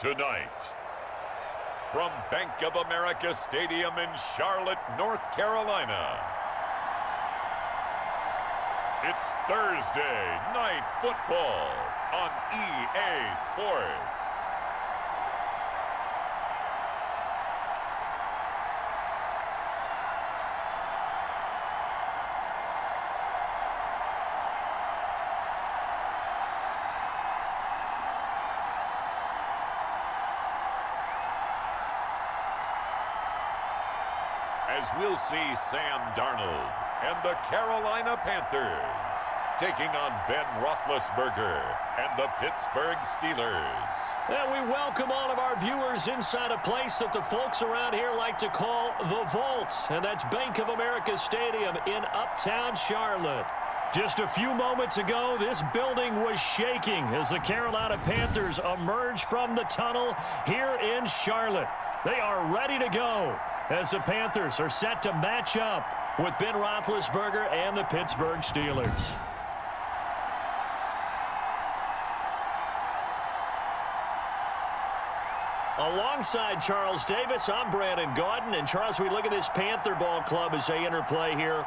Tonight, from Bank of America Stadium in Charlotte, North Carolina, it's Thursday Night Football on EA Sports. As we'll see Sam Darnold and the Carolina Panthers taking on Ben Roethlisberger and the Pittsburgh Steelers. And we welcome all of our viewers inside a place that the folks around here like to call the Vault. And that's Bank of America Stadium in Uptown Charlotte. Just a few moments ago, this building was shaking as the Carolina Panthers emerged from the tunnel here in Charlotte. They are ready to go as the Panthers are set to match up with Ben Roethlisberger and the Pittsburgh Steelers. Alongside Charles Davis, I'm Brandon Gaudin. And Charles, we look at this Panther ball club as they interplay here.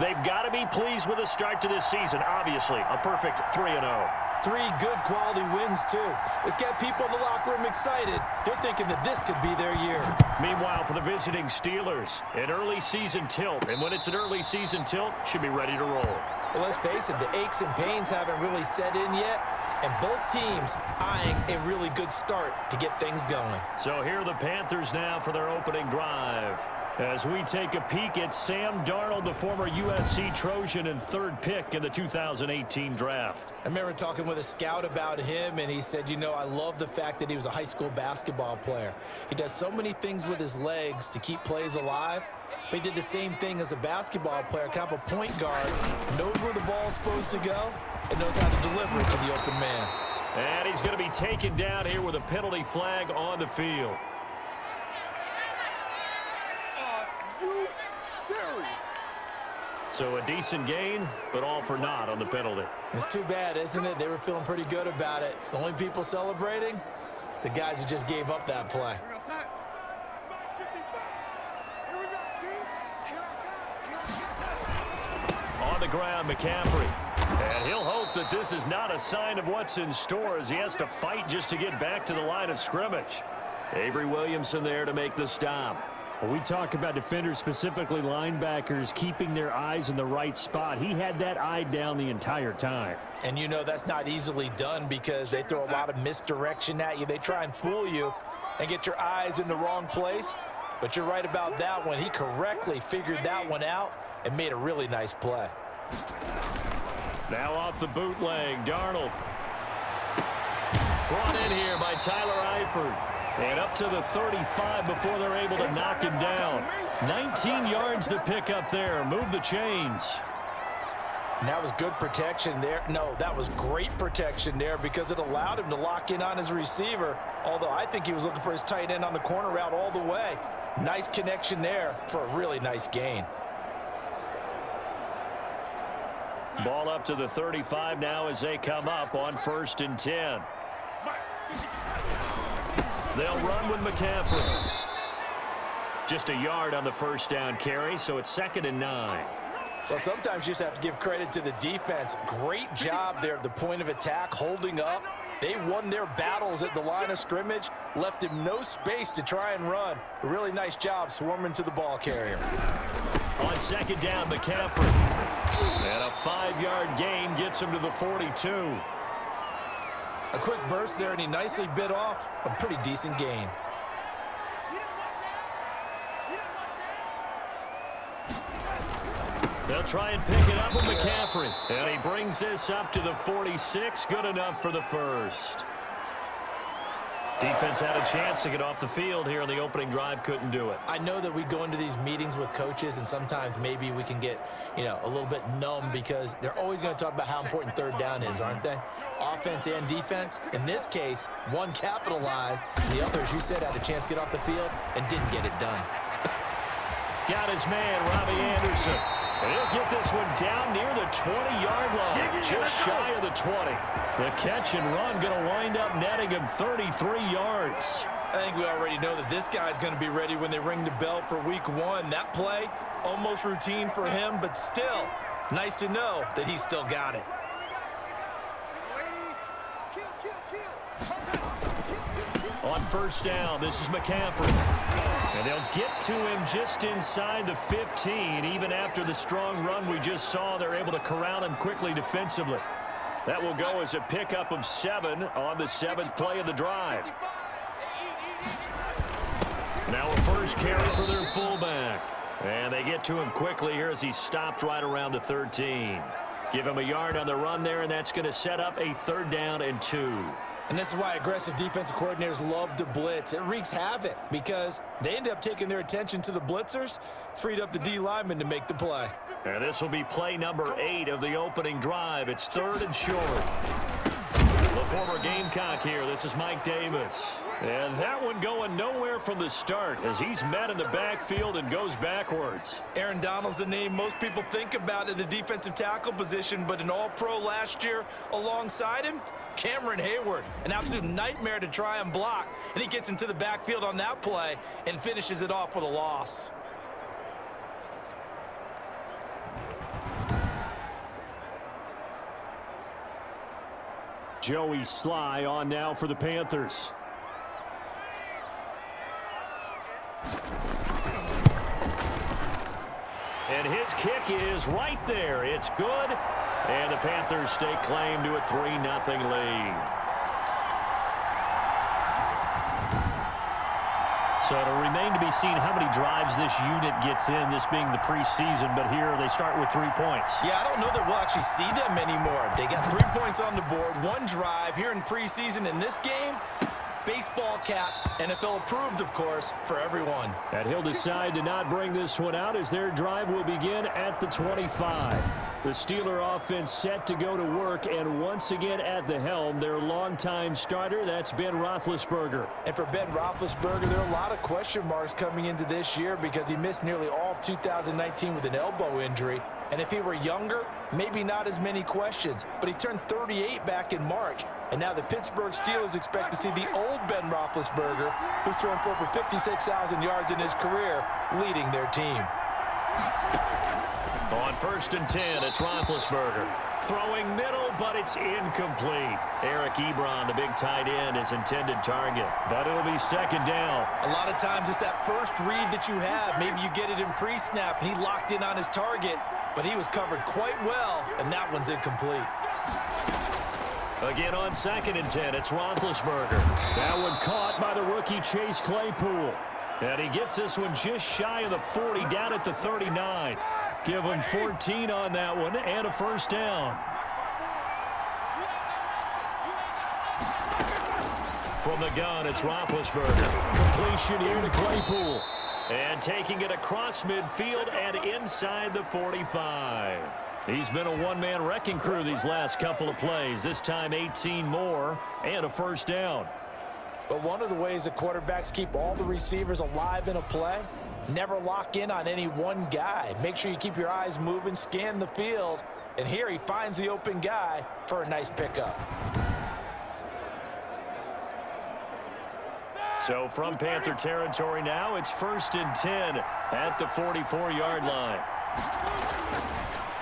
They've got to be pleased with the start to this season. Obviously, a perfect 3-0. 3 good quality wins, too. It's got people in the locker room excited. They're thinking that this could be their year. Meanwhile, for the visiting Steelers, an early season tilt. And when it's an early season tilt, should be ready to roll. Well, let's face it, the aches and pains haven't really set in yet. And both teams eyeing a really good start to get things going. So here are the Panthers now for their opening drive. As we take a peek at Sam Darnold, the former USC Trojan and 3rd pick in the 2018 draft. I remember talking with a scout about him, and he said, you know, I love the fact that he was a high school basketball player. He does so many things with his legs to keep plays alive. But he did the same thing as a basketball player, kind of a point guard, knows where the ball's supposed to go, and knows how to deliver it to the open man. And he's going to be taken down here with a penalty flag on the field. So a decent gain, but all for naught on the penalty. It's too bad, isn't it? They were feeling pretty good about it. The only people celebrating, the guys who just gave up that play. On the ground, McCaffrey. And he'll hope that this is not a sign of what's in store as he has to fight just to get back to the line of scrimmage. Avery Williamson there to make the stop. Well, we talk about defenders, specifically linebackers, keeping their eyes in the right spot. He had that eye down the entire time. And you know that's not easily done because they throw a lot of misdirection at you. They try and fool you and get your eyes in the wrong place. But you're right about that one. He correctly figured that one out and made a really nice play. Now off the bootleg, Darnold. Brought in here by Tyler Eifert. And up to the 35 before they're able to knock him down. 19 yards to pick up there. Move the chains. And that was good protection there. No, that was great protection there because it allowed him to lock in on his receiver. Although I think he was looking for his tight end on the corner route all the way. Nice connection there for a really nice gain. Ball up to the 35 now as they come up on 1st and 10. They'll run with McCaffrey. Just a yard on the 1st down carry, so it's 2nd and 9. Well, sometimes you just have to give credit to the defense. Great job there at the point of attack, holding up. They won their battles at the line of scrimmage, left him no space to try and run. A really nice job swarming to the ball carrier. On 2nd down, McCaffrey. And a 5-yard gain gets him to the 42. A quick burst there, and he nicely bit off a pretty decent gain. They'll try and pick it up with McCaffrey. And he brings this up to the 46. Good enough for the 1st. Defense had a chance to get off the field here in the opening drive, couldn't do it. I know that we go into these meetings with coaches, and sometimes maybe we can get, a little bit numb because they're always going to talk about how important 3rd down is, aren't they? Offense and defense. In this case, one capitalized. The other, as you said, had a chance to get off the field and didn't get it done. Got his man, Robbie Anderson. And he'll get this one down near the 20-yard line, just shy of the 20. The catch and run going to wind up netting him 33 yards. I think we already know that this guy's going to be ready when they ring the bell for week 1. That play, almost routine for him, but still, nice to know that he's still got it. On first down, this is McCaffrey. And they'll get to him just inside the 15. Even after the strong run we just saw, they're able to corral him quickly defensively. That will go as a pickup of 7 on the 7th play of the drive. Now a first carry for their fullback. And they get to him quickly here as he stopped right around the 13. Give him a yard on the run there, and that's going to set up a 3rd down and 2. And this is why aggressive defensive coordinators love to blitz. It wreaks havoc because they end up taking their attention to the blitzers, freed up the D lineman to make the play. And this will be play number 8 of the opening drive. It's 3rd and short. The former Gamecock here. This is Mike Davis. And that one going nowhere from the start as he's met in the backfield and goes backwards. Aaron Donald's the name most people think about at the defensive tackle position, but an all-pro last year alongside him, Cameron Hayward, an absolute nightmare to try and block. And he gets into the backfield on that play and finishes it off with a loss. Joey Sly on now for the Panthers. And his kick is right there. It's good. And the Panthers stake claim to a 3-0 lead. So it'll remain to be seen how many drives this unit gets in, this being the preseason. But here they start with 3 points. Yeah, I don't know that we'll actually see them anymore. They got 3 points on the board, 1 drive here in preseason. In this game, baseball caps, NFL approved, of course, for everyone. And he'll decide to not bring this one out as their drive will begin at the 25. The Steeler offense set to go to work, and once again at the helm, their longtime starter, that's Ben Roethlisberger. And for Ben Roethlisberger, there are a lot of question marks coming into this year because he missed nearly all of 2019 with an elbow injury. And if he were younger, maybe not as many questions. But he turned 38 back in March. And now the Pittsburgh Steelers expect to see the old Ben Roethlisberger, who's thrown for over 56,000 yards in his career, leading their team. On 1st and 10, it's Roethlisberger. Throwing middle, but it's incomplete. Eric Ebron, the big tight end, is intended target. But it'll be 2nd down. A lot of times it's that first read that you have. Maybe you get it in pre-snap, and he locked in on his target, but he was covered quite well, and that one's incomplete. Again on 2nd and 10, it's Roethlisberger. That one caught by the rookie Chase Claypool. And he gets this one just shy of the 40, down at the 39. Give him 14 on that one and a 1st down. From the gun, it's Roethlisberger. Completion here to Claypool. And taking it across midfield and inside the 45. He's been a one-man wrecking crew these last couple of plays. This time 18 more and a 1st down. But one of the ways that quarterbacks keep all the receivers alive in a play, never lock in on any one guy. Make sure you keep your eyes moving, scan the field, and here he finds the open guy for a nice pickup. So from Panther territory now, it's 1st and 10 at the 44-yard line.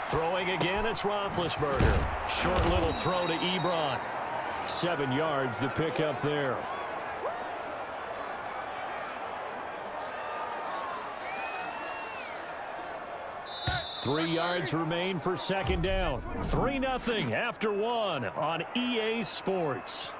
Throwing again, it's Roethlisberger. Short little throw to Ebron. 7 yards, the pickup there. Three yards remain for 2nd down. 3-0 after 1 on EA Sports.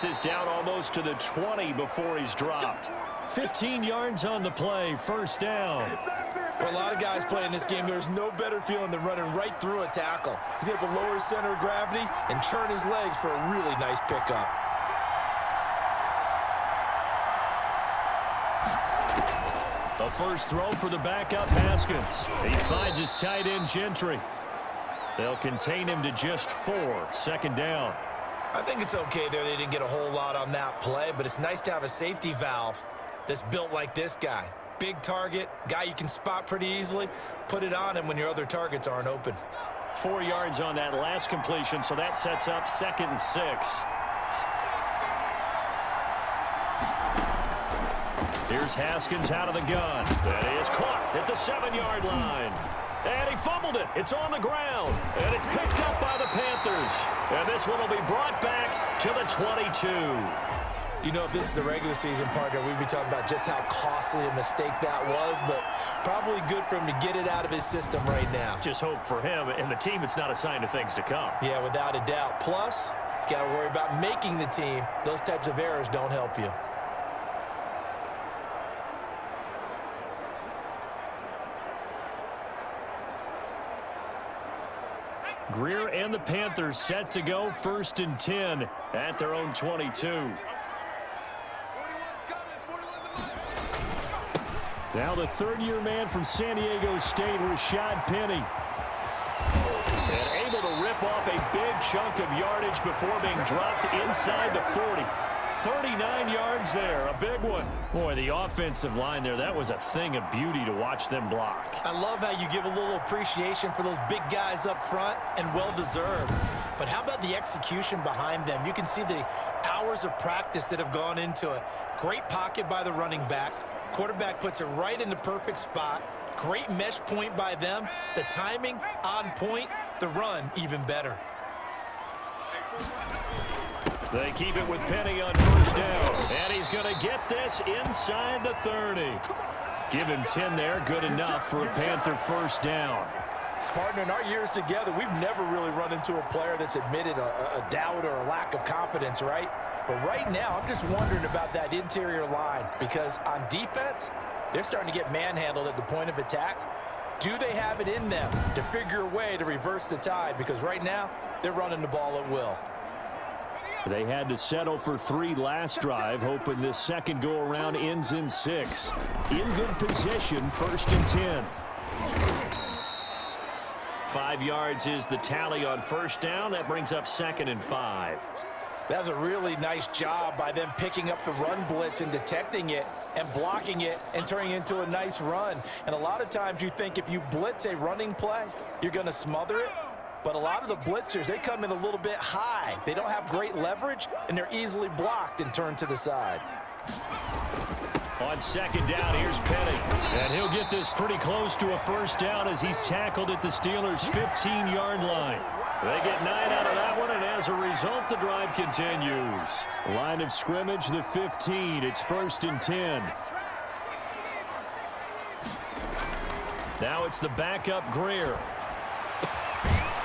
This down almost to the 20 before he's dropped. 15 yards on the play, 1st down. For a lot of guys playing this game, there's no better feeling than running right through a tackle. He's able to lower his center of gravity and churn his legs for a really nice pickup. A first throw for the backup Haskins. He finds his tight end Gentry. They'll contain him to just 4. Second down. I think it's okay there. They didn't get a whole lot on that play, but it's nice to have a safety valve that's built like this guy. Big target, guy you can spot pretty easily. Put it on him when your other targets aren't open. 4 yards on that last completion, so that sets up 2nd and 6. Here's Haskins out of the gun. That is caught at the 7-yard line. And he fumbled it. It's on the ground. And it's picked up by the Panthers. And this one will be brought back to the 22. You know, if this is the regular season, partner, we'd be talking about just how costly a mistake that was, but probably good for him to get it out of his system right now. Just hope for him and the team it's not a sign of things to come. Yeah, without a doubt. Plus, you got to worry about making the team. Those types of errors don't help you. Greer and the Panthers set to go 1st and 10 at their own 22. Now the third-year man from San Diego State, Rashad Penny. And able to rip off a big chunk of yardage before being dropped inside the 40. 39 yards there, a big one. Boy, the offensive line there, that was a thing of beauty to watch them block. I love how you give a little appreciation for those big guys up front, and well-deserved. But how about the execution behind them? You can see the hours of practice that have gone into it. Great pocket by the running back. Quarterback puts it right in the perfect spot. Great mesh point by them. The timing on point. The run even better. They keep it with Penny on 1st down. And he's going to get this inside the 30. Give him 10 there. Good enough for a Panther 1st down. Partner, in our years together, we've never really run into a player that's admitted a doubt or a lack of confidence, right? But right now, I'm just wondering about that interior line, because on defense, they're starting to get manhandled at the point of attack. Do they have it in them to figure a way to reverse the tide? Because right now, they're running the ball at will. They had to settle for 3 last drive, hoping this second go-around ends in 6. In good position, 1st and 10. 5 yards is the tally on 1st down. That brings up 2nd and 5. That was a really nice job by them picking up the run blitz and detecting it and blocking it and turning it into a nice run. And a lot of times you think if you blitz a running play, you're going to smother it. But a lot of the blitzers, they come in a little bit high. They don't have great leverage, and they're easily blocked and turned to the side. On 2nd down, here's Penny. And he'll get this pretty close to a 1st down as he's tackled at the Steelers' 15-yard line. They get 9 out of that one, and as a result, the drive continues. Line of scrimmage, the 15. It's 1st and 10. Now it's the backup Greer.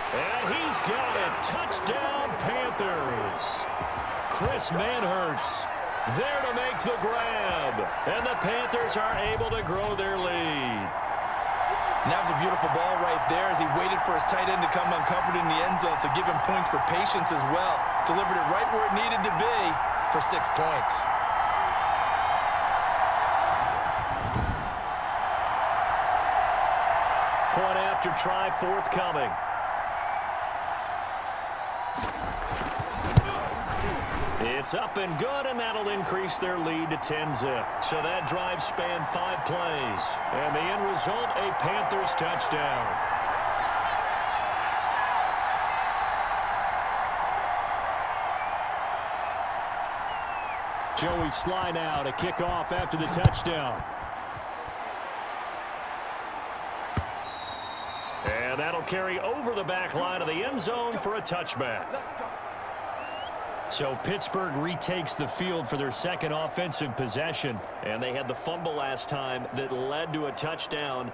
And he's got it. Touchdown, Panthers. Chris Manhertz there to make the grab. And the Panthers are able to grow their lead. And that was a beautiful ball right there as he waited for his tight end to come uncovered in the end zone. So give him points for patience as well. Delivered it right where it needed to be for 6 points. Point after try forthcoming. It's up and good, and that'll increase their lead to 10-zip. So that drive spanned 5 plays. And the end result, a Panthers touchdown. Joey Sly now to kick off after the touchdown. And that'll carry over the back line of the end zone for a touchback. So Pittsburgh retakes the field for their second offensive possession. And they had the fumble last time that led to a touchdown.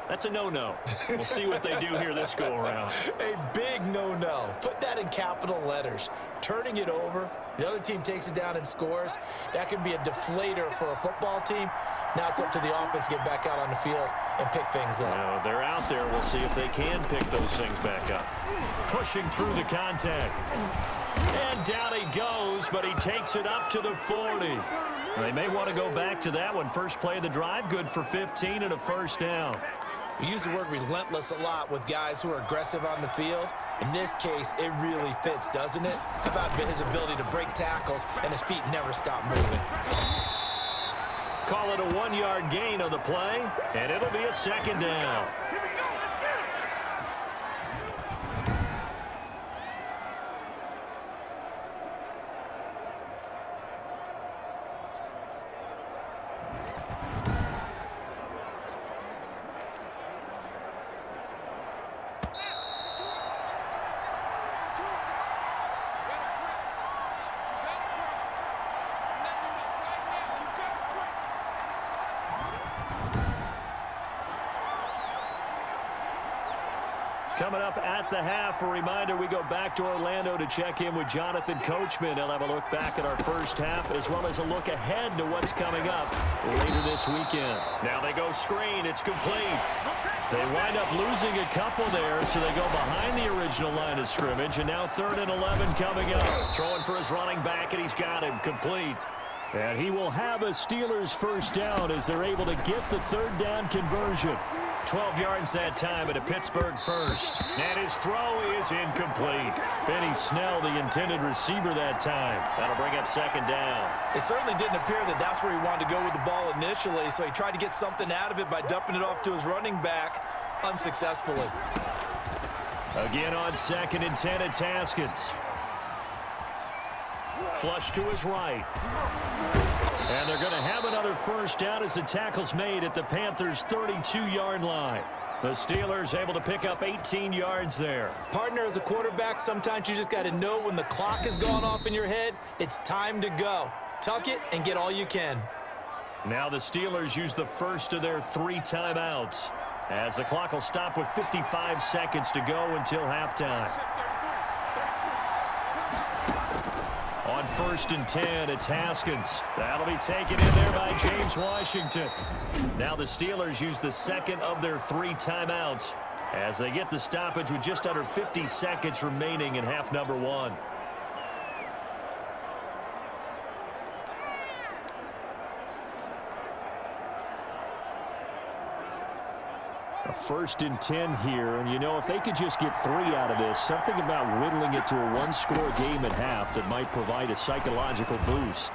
That's a no-no. We'll see what they do here this go-around. A big no-no. Put that in capital letters. Turning it over, the other team takes it down and scores. That can be a deflator for a football team. Now it's up to the offense to get back out on the field and pick things up. Now, they're out there. We'll see if they can pick those things back up. Pushing through the contact. And down he goes, but he takes it up to the 40. They may want to go back to that one. First play of the drive, good for 15 and a first down. We use the word relentless a lot with guys who are aggressive on the field. In this case, it really fits, doesn't it? How about his ability to break tackles and his feet never stop moving? Call it a 1-yard gain on the play, and it'll be a second down. Coming up at the half, a reminder, we go back to Orlando to check in with Jonathan Coachman. He'll have a look back at our first half as well as a look ahead to what's coming up later this weekend. Now they go screen. It's complete. They wind up losing a couple there, so they go behind the original line of scrimmage, and now 3rd and 11 coming up. Throwing for his running back, and he's got him complete. And he will have a Steelers first down as they're able to get the 3rd down conversion. 12 yards that time at a Pittsburgh first. And his throw is incomplete. Benny Snell, the intended receiver that time. That'll bring up 2nd down. It certainly didn't appear that that's where he wanted to go with the ball initially, so he tried to get something out of it by dumping it off to his running back unsuccessfully. Again on 2nd and 10, it's Haskins. Flush to his right. And they're going to have another first down as the tackle's made at the Panthers' 32-yard line. The Steelers able to pick up 18 yards there. Partner, as a quarterback, sometimes you just got to know when the clock has gone off in your head, it's time to go. Tuck it and get all you can. Now the Steelers use the first of their 3 timeouts as the clock will stop with 55 seconds to go until halftime. On 1st and 10, it's Haskins. That'll be taken in there by James Washington. Now the Steelers use the 2nd of their 3 timeouts as they get the stoppage with just under 50 seconds remaining in half number 1. A 1st and 10 here, and you know, if they could just get 3 out of this, something about whittling it to a 1-score game at half that might provide a psychological boost.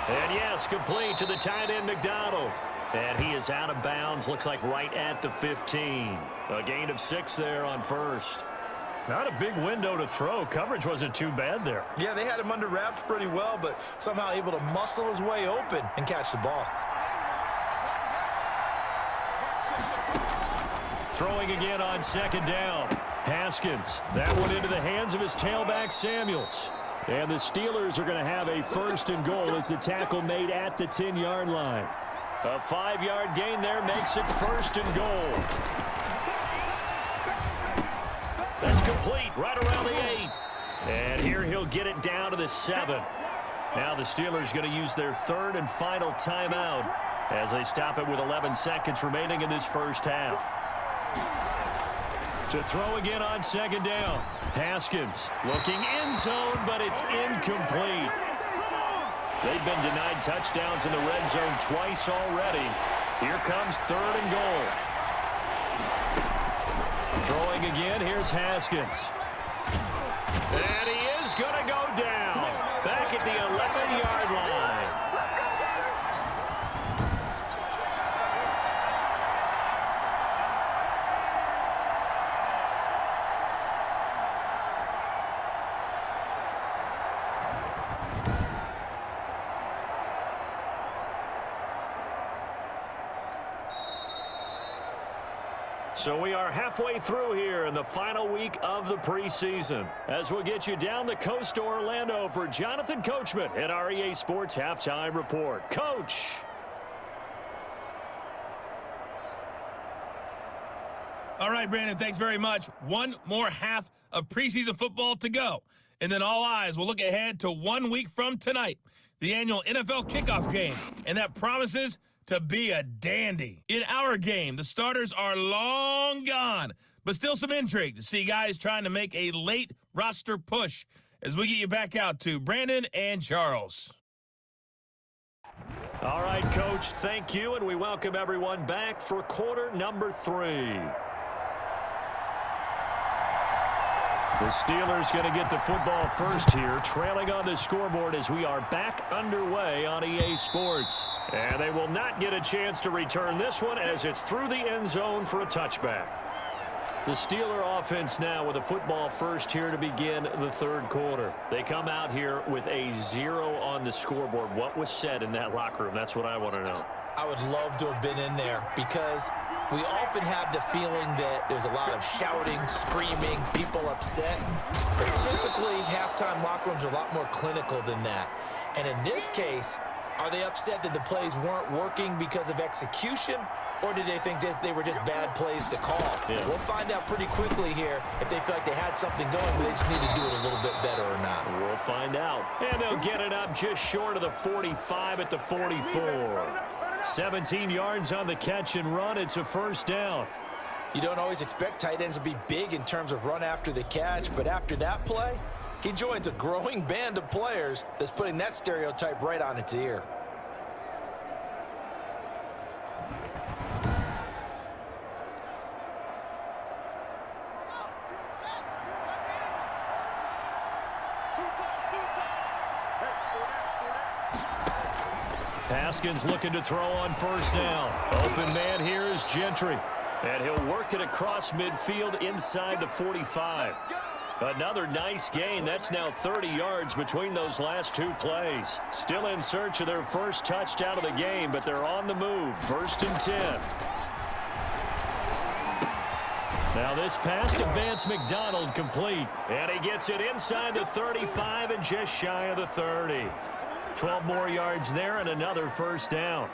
And yes, complete to the tight end McDonald. And he is out of bounds, looks like right at the 15. A gain of 6 there on 1st. Not a big window to throw. Coverage wasn't too bad there. Yeah, they had him under wraps pretty well, but somehow able to muscle his way open and catch the ball. Throwing again on 2nd down. Haskins. That one into the hands of his tailback, Samuels. And the Steelers are going to have a 1st and goal as the tackle made at the 10-yard line. A 5-yard gain there makes it 1st and goal. That's complete right around the 8. And here he'll get it down to the 7. Now the Steelers going to use their 3rd and final timeout as they stop it with 11 seconds remaining in this first half. To throw again on 2nd down. Haskins looking end zone, but it's incomplete. They've been denied touchdowns in the red zone twice already. Here comes 3rd and goal. Throwing again, here's Haskins. And he is going to go down. Back at the 11-yard line. So we are halfway through here in the final week of the preseason as we'll get you down the coast to Orlando for Jonathan Coachman at our EA Sports Halftime Report. Coach. All right, Brandon, thanks very much. One more half of preseason football to go. And then all eyes will look ahead to 1 week from tonight, the annual NFL kickoff game. And that promises to be a dandy. In our game, the starters are long gone, but still some intrigue to see guys trying to make a late roster push as we get you back out to Brandon and Charles. All right, Coach, thank you, and we welcome everyone back for quarter number 3. The Steelers going to get the football first here, trailing on the scoreboard as we are back underway on EA Sports. And they will not get a chance to return this one as it's through the end zone for a touchback. The Steeler offense now with a football first here to begin the third quarter. They come out here with a 0 on the scoreboard. What was said in that locker room? That's what I want to know. I would love to have been in there because we often have the feeling that there's a lot of shouting, screaming, people upset. But typically, halftime locker rooms are a lot more clinical than that. And in this case, are they upset that the plays weren't working because of execution? Or did they think they were just bad plays to call? Yeah. We'll find out pretty quickly here if they feel like they had something going, but they just need to do it a little bit better or not. We'll find out. And they'll get it up just short of the 45 at the 44. 17 yards on the catch and run. It's a first down. You don't always expect tight ends to be big in terms of run after the catch, but after that play, he joins a growing band of players that's putting that stereotype right on its ear. Haskins looking to throw on first down. Open man here is Gentry. And he'll work it across midfield inside the 45. Another nice gain. That's now 30 yards between those last 2 plays. Still in search of their first touchdown of the game, but they're on the move. 1st and 10. Now this pass to Vance McDonald complete. And he gets it inside the 35 and just shy of the 30. 12 more yards there and another first down.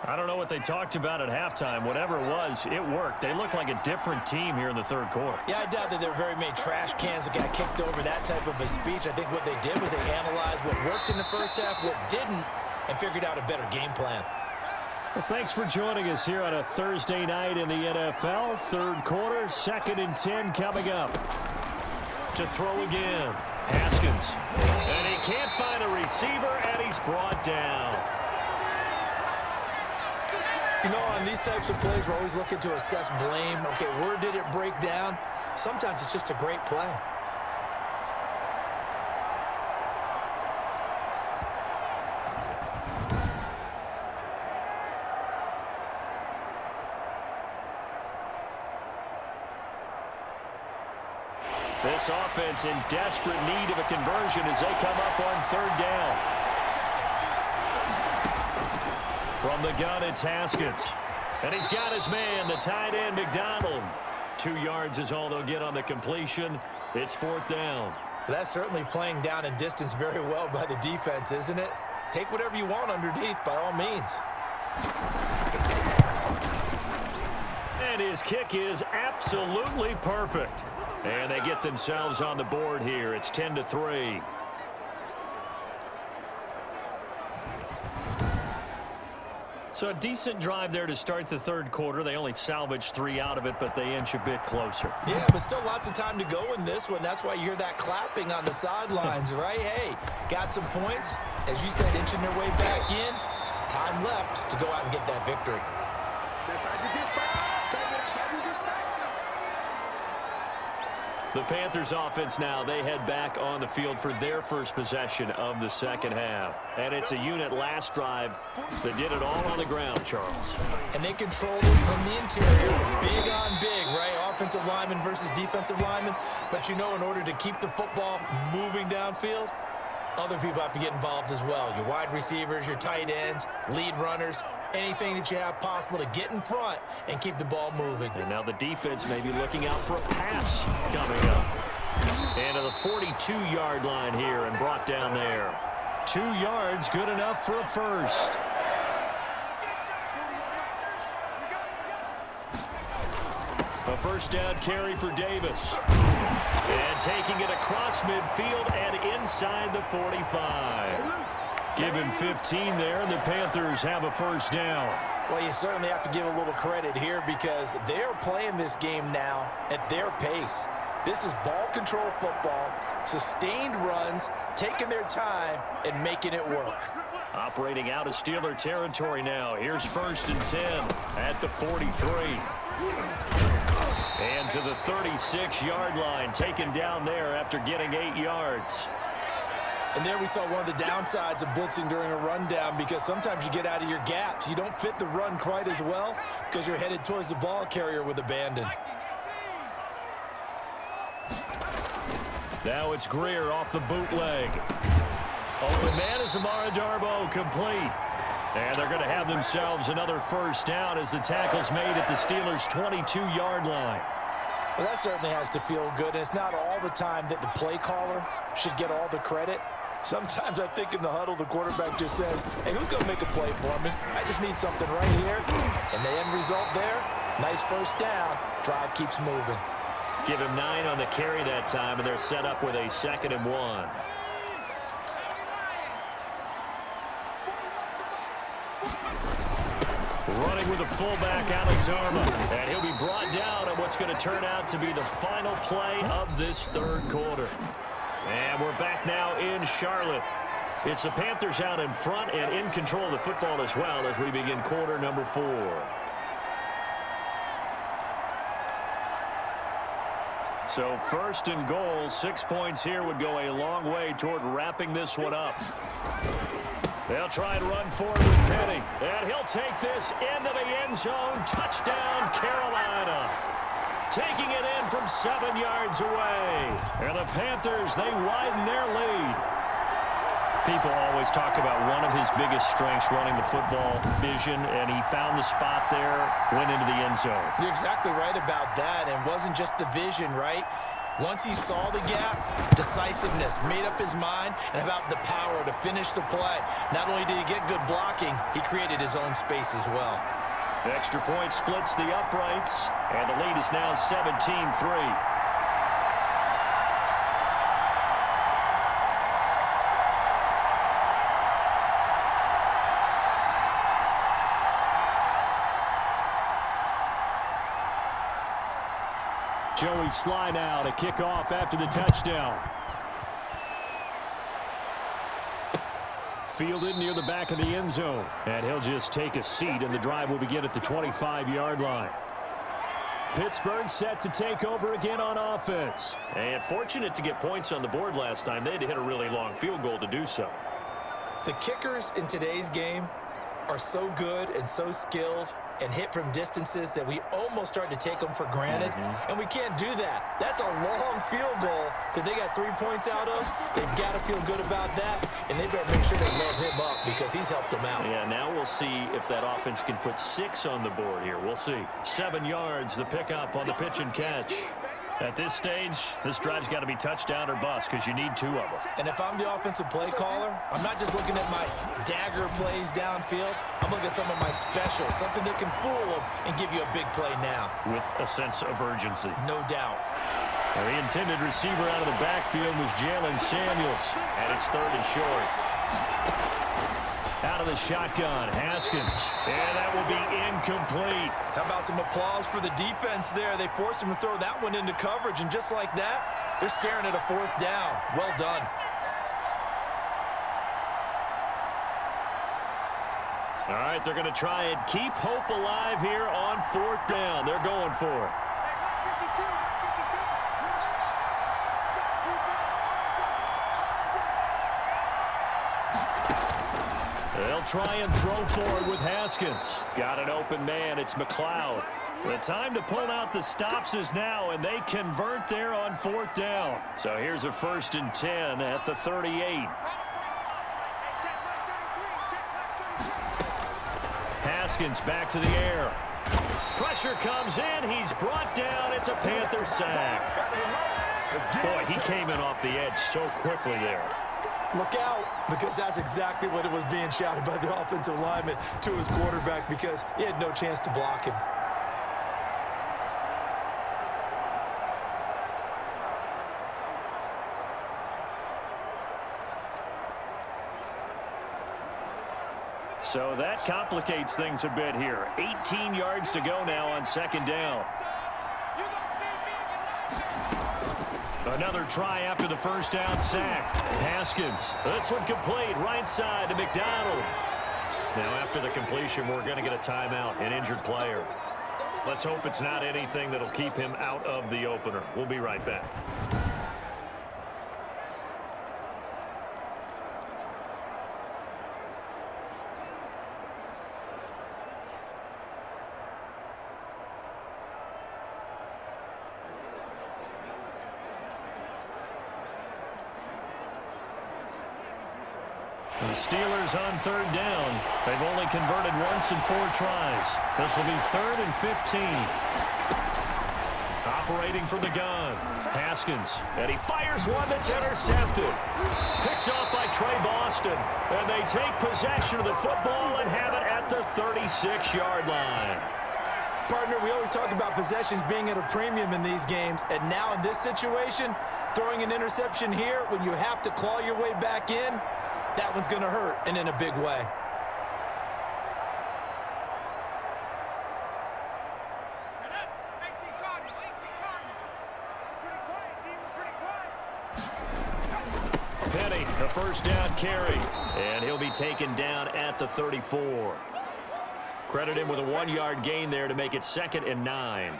I don't know what they talked about at halftime. Whatever it was, it worked. They look like a different team here in the third quarter. Yeah, I doubt that there were very many trash cans that got kicked over, that type of a speech. I think what they did was they analyzed what worked in the first half, what didn't, and figured out a better game plan. Well, thanks for joining us here on a Thursday night in the NFL. Third quarter, 2nd and 10 coming up. To throw again. Haskins. And he can't find a receiver, and he's brought down. You know, on these types of plays, we're always looking to assess blame. Okay, where did it break down? Sometimes it's just a great play. This offense in desperate need of a conversion as they come up on 3rd down. From the gun, it's Haskins. And he's got his man, the tight end, McDonald. 2 yards is all they'll get on the completion. It's 4th down. That's certainly playing down and distance very well by the defense, isn't it? Take whatever you want underneath, by all means. And his kick is absolutely perfect. And they get themselves on the board here. It's 10-3. So a decent drive there to start the third quarter. They only salvaged 3 out of it, but they inch a bit closer. Yeah, but still lots of time to go in this one. That's why you hear that clapping on the sidelines, right? Hey, got some points. As you said, inching their way back in. Time left to go out and get that victory. The Panthers offense now, they head back on the field for their first possession of the second half. And it's a unit last drive that did it all on the ground, Charles. And they controlled it from the interior. Big on big, right? Offensive lineman versus defensive lineman. But you know, in order to keep the football moving downfield, other people have to get involved as well. Your wide receivers, your tight ends, lead runners, anything that you have possible to get in front and keep the ball moving. And now the defense may be looking out for a pass coming up. And to the 42-yard line here and brought down there. 2 yards, good enough for a first. A first down carry for Davis. And taking it across midfield and inside the 45. Give him 15 there, and the Panthers have a first down. Well, you certainly have to give a little credit here because they're playing this game now at their pace. This is ball control football, sustained runs, taking their time, and making it work. Operating out of Steeler territory now. Here's 1st and 10 at the 43. And to the 36-yard line, taken down there after getting 8 yards. And there we saw one of the downsides of blitzing during a rundown, because sometimes you get out of your gaps. You don't fit the run quite as well because you're headed towards the ball carrier with abandon. Now it's Greer off the bootleg. Open man is Amara Darboh, complete. And they're going to have themselves another 1st down as the tackle's made at the Steelers' 22-yard line. Well, that certainly has to feel good. And it's not all the time that the play caller should get all the credit. Sometimes I think in the huddle, the quarterback just says, hey, who's going to make a play for me? I just need something right here. And the end result there, nice 1st down. Drive keeps moving. Give him 9 on the carry that time, and they're set up with a 2nd and 1. Running with the fullback, Alex Arma. And he'll be brought down on what's going to turn out to be the final play of this 3rd quarter. And we're back now in Charlotte. It's the Panthers out in front and in control of the football as well as we begin quarter number 4. So 1st and goal, 6 points here would go a long way toward wrapping this one up. They'll try and run forward with Penny. And he'll take this into the end zone. Touchdown, Carolina. Taking it in from 7 yards away. And the Panthers, they widen their lead. People always talk about one of his biggest strengths, running the football, vision, and he found the spot there, went into the end zone. You're exactly right about that. And it wasn't just the vision, right? Once he saw the gap, decisiveness, made up his mind, and about the power to finish the play. Not only did he get good blocking, he created his own space as well. Extra point splits the uprights, and the lead is now 17-3. Joey Sly now to kick off after the touchdown. Fielded near the back of the end zone. And he'll just take a seat, and the drive will begin at the 25-yard line. Pittsburgh set to take over again on offense. And fortunate to get points on the board last time. They had to hit a really long field goal to do so. The kickers in today's game are so good and so skilled and hit from distances that we almost start to take them for granted. And we can't do that. That's a long field goal that they got 3 points out of. They've got to feel good about that, and they better make sure they load him up because he's helped them out. Yeah, now we'll see if that offense can put 6 on the board here. We'll see. 7 yards, the pickup on the pitch and catch. At this stage, this drive's got to be touchdown or bust because you need 2 of them. And if I'm the offensive play caller, I'm not just looking at my dagger plays downfield. I'm looking at some of my specials, something that can fool them and give you a big play now. With a sense of urgency. No doubt. Well, the intended receiver out of the backfield was Jalen Samuels. And it's 3rd and short. Out of the shotgun, Haskins. And that will be incomplete. How about some applause for the defense there? They forced him to throw that one into coverage, and just like that, they're staring at a 4th down. Well done. All right, they're going to try and keep hope alive here on 4th down. They're going for it. They'll try and throw forward with Haskins. Got an open man. It's McLeod. The time to pull out the stops is now, and they convert there on 4th down. So here's a 1st and 10 at the 38. Haskins back to the air. Pressure comes in. He's brought down. It's a Panther sack. Boy, he came in off the edge so quickly there. Look out, because that's exactly what it was being shouted by the offensive lineman to his quarterback, because he had no chance to block him. So that complicates things a bit here. 18 yards to go now on 2nd down. Another try after the first down sack. Haskins. This one complete. Right side to McDonald. Now after the completion, we're going to get a timeout, an injured player. Let's hope it's not anything that'll keep him out of the opener. We'll be right back. The Steelers on third down. They've only converted once in 4 tries. This will be 3rd and 15. Operating from the gun. Haskins. And he fires one that's intercepted. Picked off by Trey Boston. And they take possession of the football and have it at the 36-yard line. Partner, we always talk about possessions being at a premium in these games. And now in this situation, throwing an interception here when you have to claw your way back in, that one's going to hurt, and in a big way. Penny, the first down carry, and he'll be taken down at the 34. Credit him with a 1-yard gain there to make it 2nd and 9.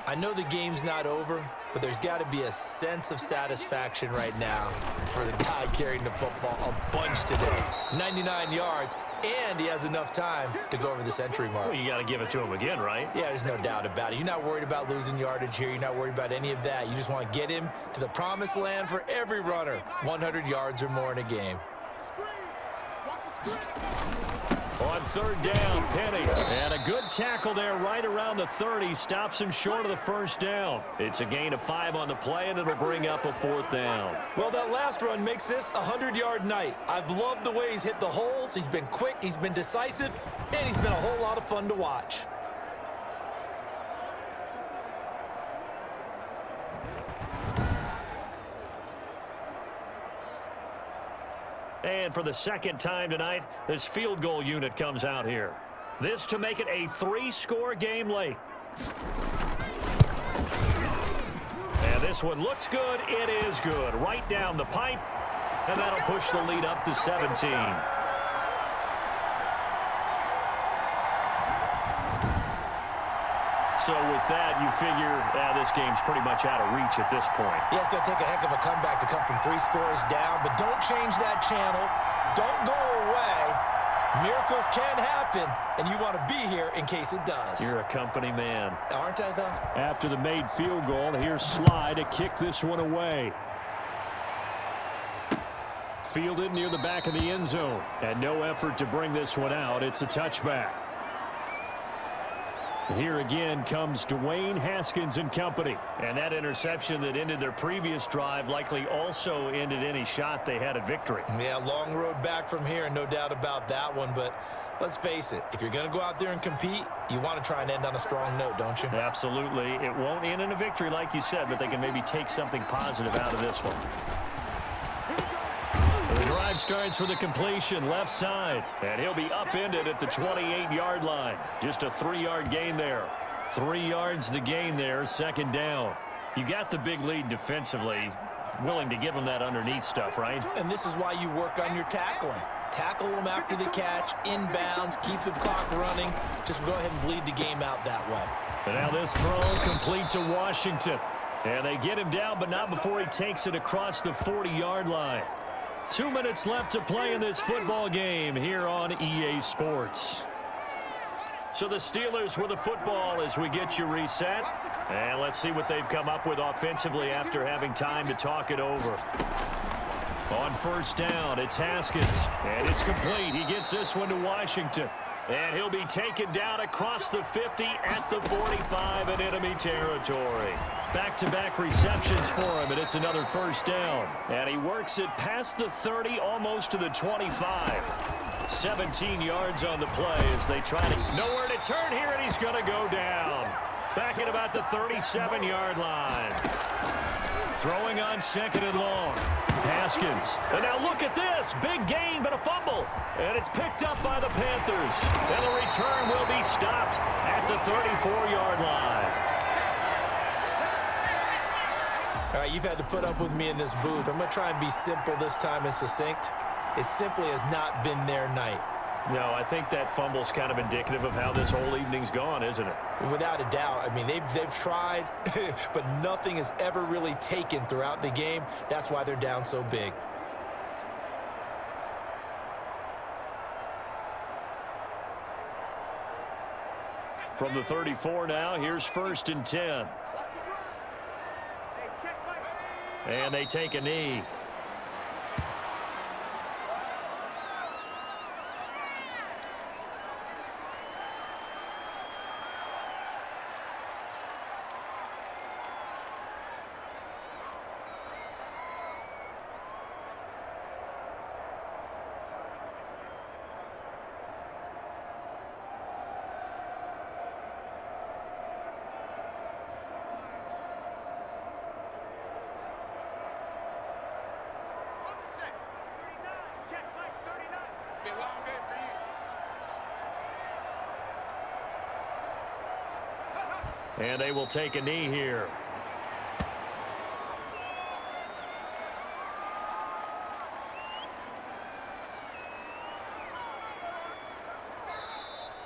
I know the game's not over, but there's got to be a sense of satisfaction right now for the guy carrying the football a bunch today. 99 yards, and he has enough time to go over the century mark. Well, you got to give it to him again, right? Yeah, there's no doubt about it. You're not worried about losing yardage here. You're not worried about any of that. You just want to get him to the promised land for every runner. 100 yards or more in a game. On third down, Penny. And a good tackle there right around the 30. Stops him short of the first down. It's a gain of 5 on the play, and it'll bring up a 4th down. Well, that last run makes this a 100-yard night. I've loved the way he's hit the holes. He's been quick, he's been decisive, and he's been a whole lot of fun to watch. And for the 2nd time tonight, this field goal unit comes out here. This to make it a 3-score game late. And this one looks good. It is good. Right down the pipe. And that'll push the lead up to 17. So with that, you figure this game's pretty much out of reach at this point. Yeah, it's going to take a heck of a comeback to come from 3 scores down, but don't change that channel. Don't go away. Miracles can happen, and you want to be here in case it does. You're a company man. Aren't I, though? After the made field goal, here's Sly to kick this one away. Fielded near the back of the end zone, and no effort to bring this one out. It's a touchback. Here again comes Dwayne Haskins and company. And that interception that ended their previous drive likely also ended any shot they had at victory. Yeah, long road back from here, no doubt about that one. But let's face it, if you're going to go out there and compete, you want to try and end on a strong note, don't you? Absolutely. It won't end in a victory like you said, but they can maybe take something positive out of this one. The drive starts with a completion left side, and he'll be upended at the 28-yard line. Just a 3-yard gain there. 3 yards the gain there, 2nd down. You got the big lead defensively, willing to give them that underneath stuff, right? And this is why you work on your tackling. Tackle them after the catch, inbounds, keep the clock running. Just go ahead and bleed the game out that way. And now this throw complete to Washington. And they get him down, but not before he takes it across the 40-yard line. 2 minutes left to play in this football game here on EA Sports. So the Steelers with the football as we get you reset. And let's see what they've come up with offensively after having time to talk it over. On first down, it's Haskins. And it's complete. He gets this one to Washington. And he'll be taken down across the 50 at the 45 in enemy territory. Back-to-back receptions for him, and it's another first down. And he works it past the 30, almost to the 25. 17 yards on the play as they try to... Nowhere to turn here, and he's going to go down. Back at about the 37-yard line. Throwing on 2nd and long. Haskins. And now look at this. Big gain, but a fumble. And it's picked up by the Panthers. And the return will be stopped at the 34-yard line. All right, you've had to put up with me in this booth. I'm going to try and be simple this time and succinct. It simply has not been their night. No, I think that fumble's kind of indicative of how this whole evening's gone, isn't it? Without a doubt. I mean, they've tried, but nothing is ever really taken throughout the game. That's why they're down so big. From the 34 now, here's 1st and 10. And they take a knee. And they will take a knee here.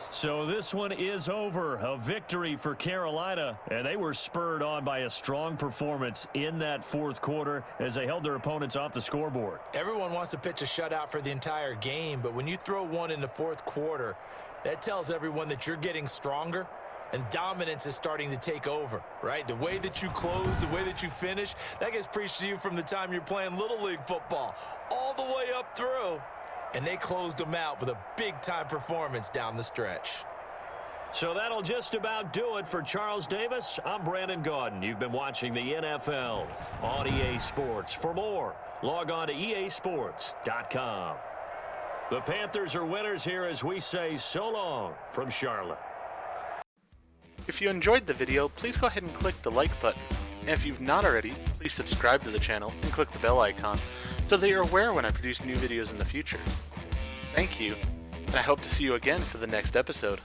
So this one is over. A victory for Carolina, and they were spurred on by a strong performance in that fourth quarter as they held their opponents off the scoreboard. Everyone wants to pitch a shutout for the entire game, but when you throw one in the fourth quarter, that tells everyone that you're getting stronger and dominance is starting to take over, right? The way that you close, the way that you finish, that gets preached to you from the time you're playing Little League football all the way up through. And they closed them out with a big-time performance down the stretch. So that'll just about do it for Charles Davis. I'm Brandon Gaudin. You've been watching the NFL on EA Sports. For more, log on to easports.com. The Panthers are winners here as we say so long from Charlotte. If you enjoyed the video, please go ahead and click the like button. And if you've not already, please subscribe to the channel and click the bell icon so that you're aware when I produce new videos in the future. Thank you, and I hope to see you again for the next episode.